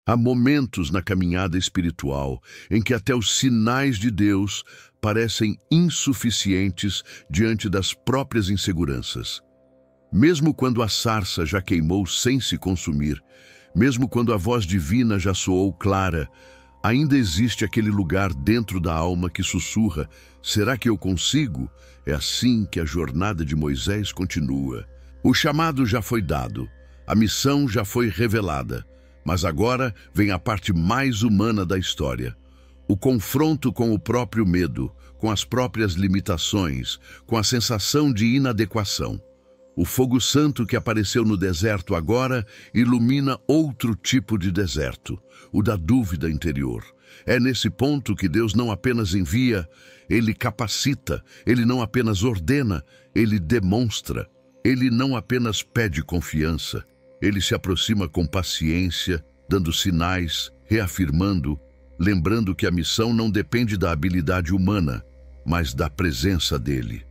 Há momentos na caminhada espiritual em que até os sinais de Deus parecem insuficientes diante das próprias inseguranças. Mesmo quando a sarça já queimou sem se consumir, mesmo quando a voz divina já soou clara, ainda existe aquele lugar dentro da alma que sussurra: será que eu consigo? É assim que a jornada de Moisés continua. O chamado já foi dado, a missão já foi revelada, mas agora vem a parte mais humana da história. O confronto com o próprio medo, com as próprias limitações, com a sensação de inadequação. O fogo santo que apareceu no deserto agora ilumina outro tipo de deserto, o da dúvida interior. É nesse ponto que Deus não apenas envia, Ele capacita, Ele não apenas ordena, Ele demonstra. Ele não apenas pede confiança, Ele se aproxima com paciência, dando sinais, reafirmando, lembrando que a missão não depende da habilidade humana, mas da presença dEle.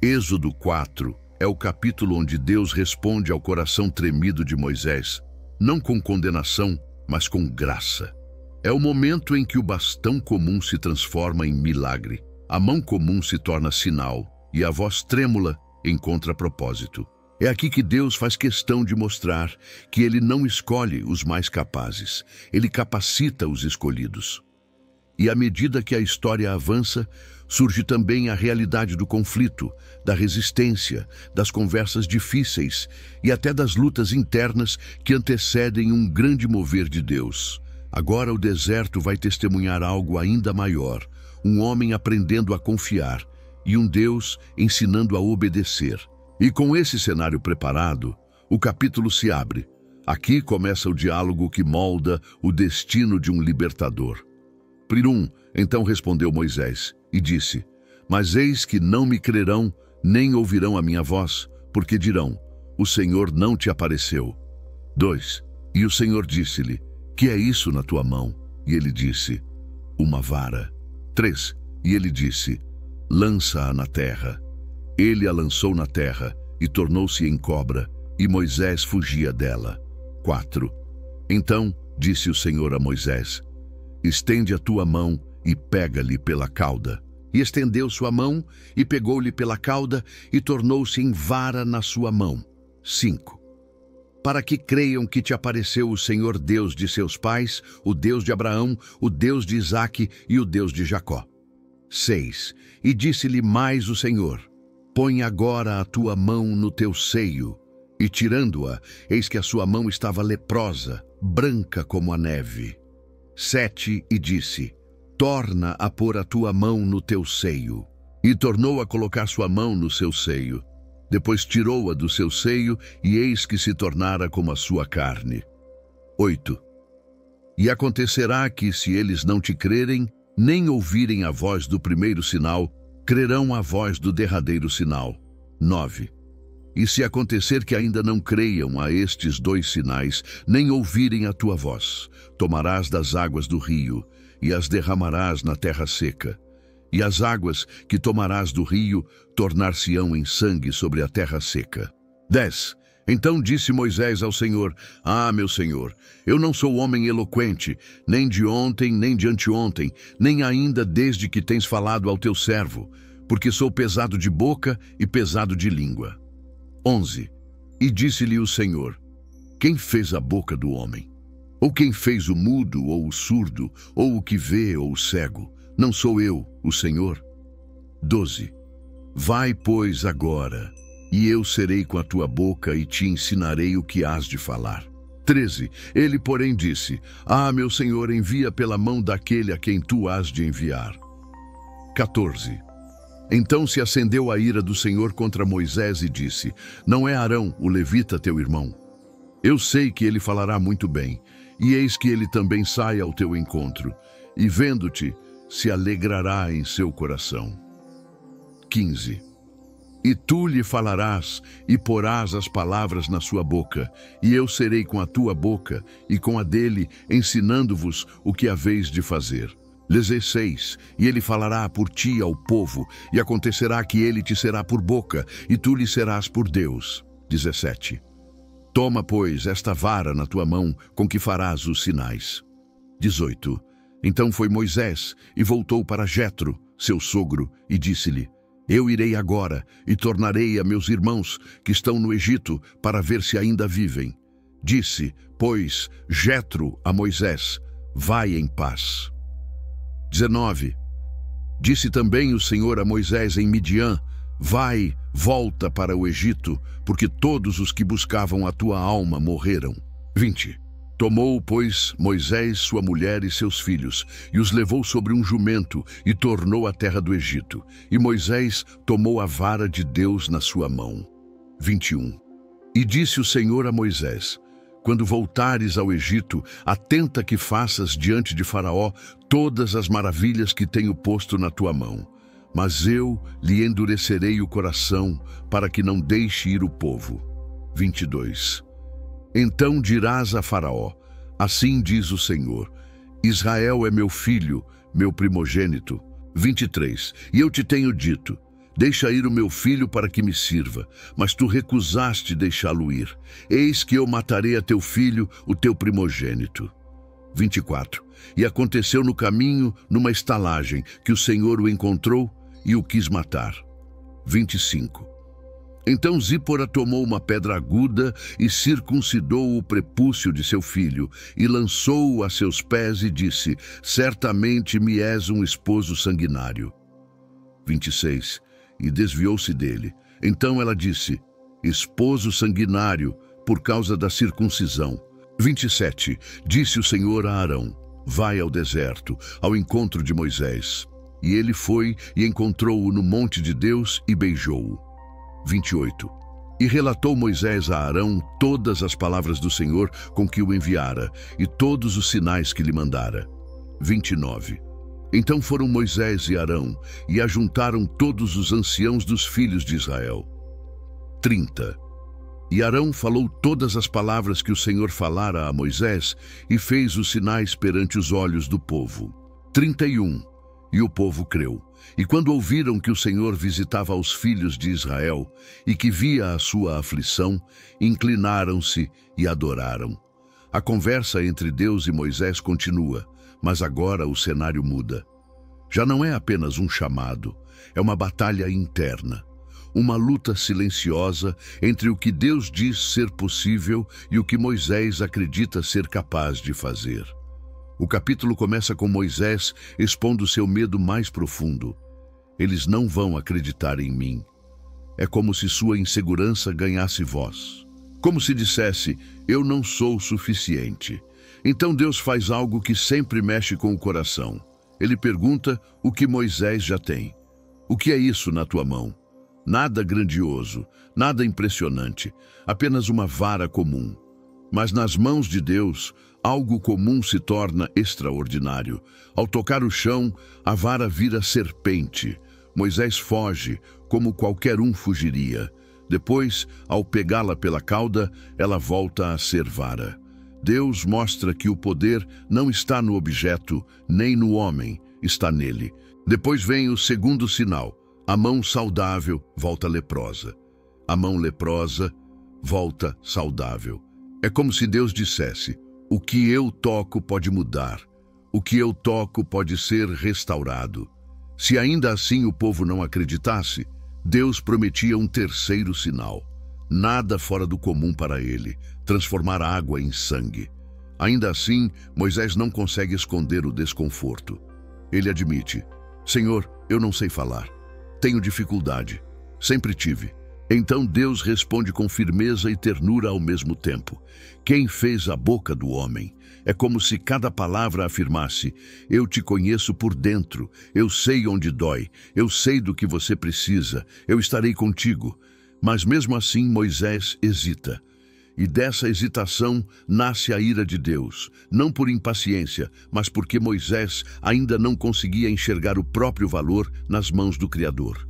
Êxodo 4 é o capítulo onde Deus responde ao coração tremido de Moisés, não com condenação, mas com graça. É o momento em que o bastão comum se transforma em milagre, a mão comum se torna sinal e a voz trêmula encontra propósito. É aqui que Deus faz questão de mostrar que Ele não escolhe os mais capazes, Ele capacita os escolhidos. E à medida que a história avança, surge também a realidade do conflito, da resistência, das conversas difíceis e até das lutas internas que antecedem um grande mover de Deus. Agora o deserto vai testemunhar algo ainda maior, um homem aprendendo a confiar e um Deus ensinando a obedecer. E com esse cenário preparado, o capítulo se abre. Aqui começa o diálogo que molda o destino de um libertador. Prirum, então respondeu Moisés e disse: mas eis que não me crerão, nem ouvirão a minha voz, porque dirão: o Senhor não te apareceu. 2. E o Senhor disse-lhe: que é isso na tua mão? E ele disse: uma vara. 3. E ele disse: lança-a na terra. Ele a lançou na terra e tornou-se em cobra, e Moisés fugia dela. 4. Então disse o Senhor a Moisés: estende a tua mão e pega-lhe pela cauda. E estendeu sua mão e pegou-lhe pela cauda e tornou-se em vara na sua mão. 5. Para que creiam que te apareceu o Senhor Deus de seus pais, o Deus de Abraão, o Deus de Isaque e o Deus de Jacó. 6. E disse-lhe mais o Senhor: põe agora a tua mão no teu seio. E tirando-a, eis que a sua mão estava leprosa, branca como a neve. 7. E disse: torna a pôr a tua mão no teu seio. E tornou a colocar sua mão no seu seio. Depois tirou-a do seu seio, e eis que se tornara como a sua carne. 8. E acontecerá que, se eles não te crerem, nem ouvirem a voz do primeiro sinal, crerão a voz do derradeiro sinal. 9. E se acontecer que ainda não creiam a estes 2 sinais, nem ouvirem a tua voz, tomarás das águas do rio, e as derramarás na terra seca. E as águas que tomarás do rio tornar-se-ão em sangue sobre a terra seca. 10. Então disse Moisés ao Senhor: ah, meu Senhor, eu não sou homem eloquente, nem de ontem, nem de anteontem, nem ainda desde que tens falado ao teu servo, porque sou pesado de boca e pesado de língua. 11. E disse-lhe o Senhor: quem fez a boca do homem? Ou quem fez o mudo ou o surdo, ou o que vê ou o cego? Não sou eu, o Senhor? 12. Vai, pois, agora, e eu serei com a tua boca e te ensinarei o que hás de falar. 13. Ele, porém, disse: ah, meu Senhor, envia pela mão daquele a quem tu hás de enviar. 14. Então se acendeu a ira do Senhor contra Moisés e disse: não é Arão, o levita, teu irmão? Eu sei que ele falará muito bem, e eis que ele também sai ao teu encontro, e vendo-te, se alegrará em seu coração. 15. E tu lhe falarás, e porás as palavras na sua boca, e eu serei com a tua boca, e com a dele, ensinando-vos o que haveis de fazer. 16. E ele falará por ti ao povo, e acontecerá que ele te será por boca, e tu lhe serás por Deus. 17. Toma, pois, esta vara na tua mão, com que farás os sinais. 18. Então foi Moisés e voltou para Jetro, seu sogro, e disse-lhe: Eu irei agora e tornarei a meus irmãos que estão no Egito para ver se ainda vivem. Disse, pois, Jetro a Moisés: Vai em paz. 19. Disse também o Senhor a Moisés em Midian: Vai, volta para o Egito, porque todos os que buscavam a tua alma morreram. 20. Tomou, pois, Moisés sua mulher e seus filhos, e os levou sobre um jumento, e tornou à terra do Egito. E Moisés tomou a vara de Deus na sua mão. 21. E disse o Senhor a Moisés: Quando voltares ao Egito, atenta que faças diante de Faraó todas as maravilhas que tenho posto na tua mão. Mas eu lhe endurecerei o coração, para que não deixe ir o povo. 22. Então dirás a Faraó: Assim diz o Senhor: Israel é meu filho, meu primogênito. 23. E eu te tenho dito: Deixa ir o meu filho para que me sirva, mas tu recusaste deixá-lo ir. Eis que eu matarei a teu filho, o teu primogênito. 24. E aconteceu no caminho, numa estalagem, que o Senhor o encontrou e o quis matar. 25. Então Zípora tomou uma pedra aguda e circuncidou o prepúcio de seu filho, e lançou-o a seus pés e disse: Certamente me és um esposo sanguinário. 26. E desviou-se dele. Então ela disse: Esposo sanguinário, por causa da circuncisão. 27. Disse o Senhor a Arão: Vai ao deserto, ao encontro de Moisés. E ele foi e encontrou-o no monte de Deus e beijou-o. 28. E relatou Moisés a Arão todas as palavras do Senhor com que o enviara, e todos os sinais que lhe mandara. 29. Então foram Moisés e Arão, e ajuntaram todos os anciãos dos filhos de Israel. 30. E Arão falou todas as palavras que o Senhor falara a Moisés, e fez os sinais perante os olhos do povo. 31. E o povo creu. E quando ouviram que o Senhor visitava os filhos de Israel, e que via a sua aflição, inclinaram-se e adoraram. A conversa entre Deus e Moisés continua, mas agora o cenário muda. Já não é apenas um chamado, é uma batalha interna. Uma luta silenciosa entre o que Deus diz ser possível e o que Moisés acredita ser capaz de fazer. O capítulo começa com Moisés expondo seu medo mais profundo. Eles não vão acreditar em mim. É como se sua insegurança ganhasse voz. Como se dissesse: eu não sou suficiente. Então Deus faz algo que sempre mexe com o coração. Ele pergunta o que Moisés já tem. O que é isso na tua mão? Nada grandioso, nada impressionante, apenas uma vara comum. Mas nas mãos de Deus, algo comum se torna extraordinário. Ao tocar o chão, a vara vira serpente. Moisés foge, como qualquer um fugiria. Depois, ao pegá-la pela cauda, ela volta a ser vara. Deus mostra que o poder não está no objeto, nem no homem, está nele. Depois vem o segundo sinal. A mão saudável volta leprosa. A mão leprosa volta saudável. É como se Deus dissesse: o que eu toco pode mudar. O que eu toco pode ser restaurado. Se ainda assim o povo não acreditasse, Deus prometia um terceiro sinal. Nada fora do comum para ele, transformar água em sangue. Ainda assim, Moisés não consegue esconder o desconforto. Ele admite: Senhor, eu não sei falar. Tenho dificuldade. Sempre tive. Então Deus responde com firmeza e ternura ao mesmo tempo. Quem fez a boca do homem? É como se cada palavra afirmasse: eu te conheço por dentro, eu sei onde dói, eu sei do que você precisa, eu estarei contigo. Mas mesmo assim Moisés hesita. E dessa hesitação nasce a ira de Deus, não por impaciência, mas porque Moisés ainda não conseguia enxergar o próprio valor nas mãos do Criador.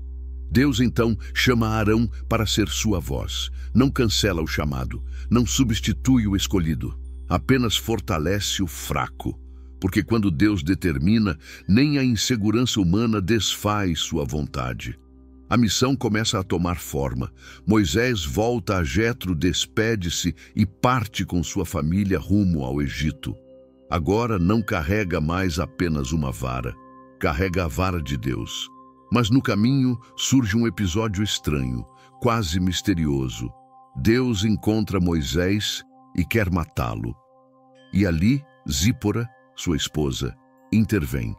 Deus então chama Arão para ser sua voz. Não cancela o chamado, não substitui o escolhido, apenas fortalece o fraco. Porque quando Deus determina, nem a insegurança humana desfaz sua vontade. A missão começa a tomar forma. Moisés volta a Jetro, despede-se e parte com sua família rumo ao Egito. Agora não carrega mais apenas uma vara, carrega a vara de Deus. Mas no caminho surge um episódio estranho, quase misterioso. Deus encontra Moisés e quer matá-lo. E ali, Zípora, sua esposa, intervém.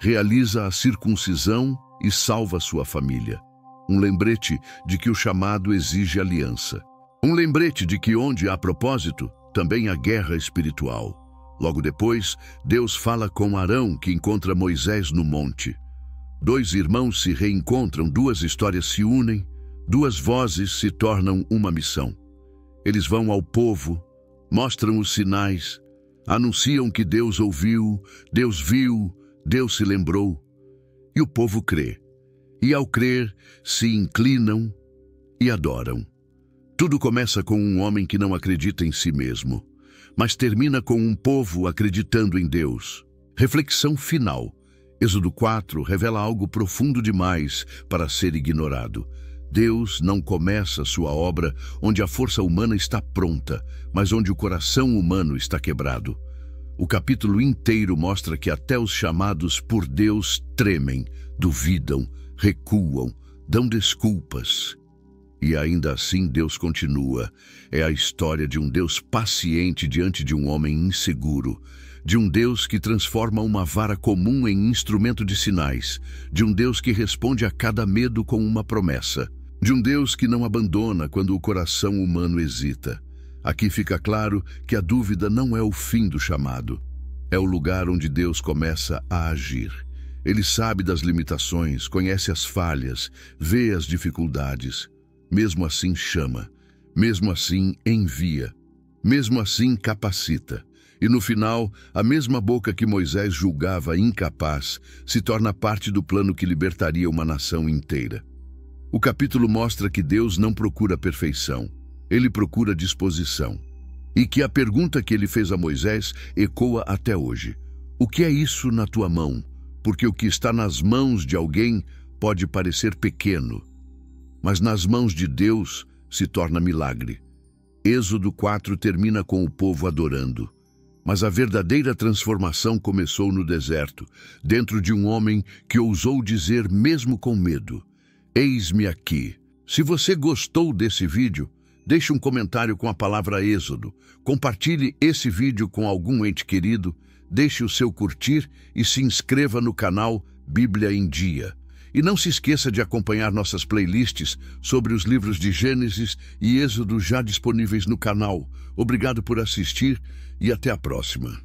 Realiza a circuncisão e salva sua família. Um lembrete de que o chamado exige aliança. Um lembrete de que onde há propósito, também há guerra espiritual. Logo depois, Deus fala com Arão, que encontra Moisés no monte. Dois irmãos se reencontram, duas histórias se unem, duas vozes se tornam uma missão. Eles vão ao povo, mostram os sinais, anunciam que Deus ouviu, Deus viu, Deus se lembrou. E o povo crê. E ao crer, se inclinam e adoram. Tudo começa com um homem que não acredita em si mesmo, mas termina com um povo acreditando em Deus. Reflexão final. Êxodo 4 revela algo profundo demais para ser ignorado. Deus não começa sua obra onde a força humana está pronta, mas onde o coração humano está quebrado. O capítulo inteiro mostra que até os chamados por Deus tremem, duvidam, recuam, dão desculpas. E ainda assim Deus continua. É a história de um Deus paciente diante de um homem inseguro, de um Deus que transforma uma vara comum em instrumento de sinais, de um Deus que responde a cada medo com uma promessa, de um Deus que não abandona quando o coração humano hesita. Aqui fica claro que a dúvida não é o fim do chamado, é o lugar onde Deus começa a agir. Ele sabe das limitações, conhece as falhas, vê as dificuldades. Mesmo assim chama, mesmo assim envia, mesmo assim capacita. E no final, a mesma boca que Moisés julgava incapaz se torna parte do plano que libertaria uma nação inteira. O capítulo mostra que Deus não procura perfeição, ele procura disposição. E que a pergunta que ele fez a Moisés ecoa até hoje. O que é isso na tua mão? Porque o que está nas mãos de alguém pode parecer pequeno, mas nas mãos de Deus se torna milagre. Êxodo 4 termina com o povo adorando. Mas a verdadeira transformação começou no deserto, dentro de um homem que ousou dizer mesmo com medo: eis-me aqui. Se você gostou desse vídeo, deixe um comentário com a palavra Êxodo. Compartilhe esse vídeo com algum ente querido, deixe o seu curtir e se inscreva no canal Bíblia em Dia. E não se esqueça de acompanhar nossas playlists sobre os livros de Gênesis e Êxodo já disponíveis no canal. Obrigado por assistir e até a próxima.